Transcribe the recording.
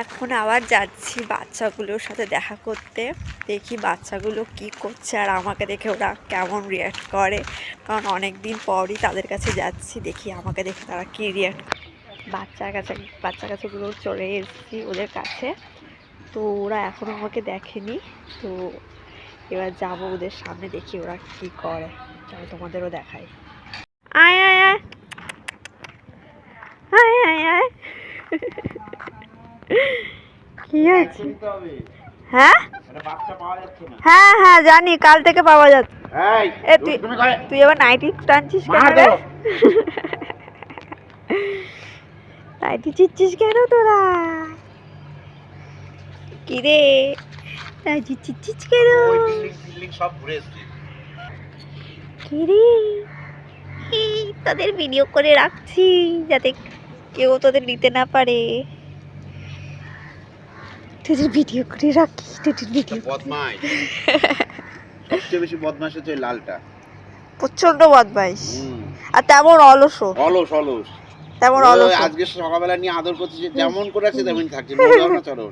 এখন আবার যাচ্ছি বাচ্চাগুলোর সাথে দেখা করতে, দেখি বাচ্চাগুলো কি করছে আর আমাকে দেখে ওরা কেমন রিয়্যাক্ট করে, কারণ অনেক দিন পরই তাদের কাছে যাচ্ছি, দেখি আমাকে দেখে তারা কী রিয়্যাক্ট। বাচ্চা কাছেগুলো চলে এসেছি ওদের কাছে, তো ওরা এখনও আমাকে দেখেনি, তো এবার যাবো ওদের সামনে, দেখি ওরা কি করে, চলো তোমাদেরও দেখাই। আয় আয় আয় আয় আয় আয় কি হয়েছে? হ্যাঁ হ্যাঁ হ্যাঁ জানি, কাল থেকে পাওয়া যাচ্ছে। তুই আবার নাইটি টানছিস কেন রে? নাইটি চিচ্ছিস কেন তোরা? কি রে নাইটি চিচ্ছিস কেন? কি রে তোদের ভিডিও করে রাখছি যাতে কেউ তোদের নিতে না পারে। তোদের ভিডিও করে রাখি, তোদের ভিডিও বদমাইশ। সবচেয়ে বেশি বদমাইশ হচ্ছে লালটা, প্রচন্ড বদমাইশ আর তেমন অলস, তেমন অলস। আজকে সকালবেলা নিয়ে আদর করছে, যেমন করে আছে তেমন থাকছে, চলো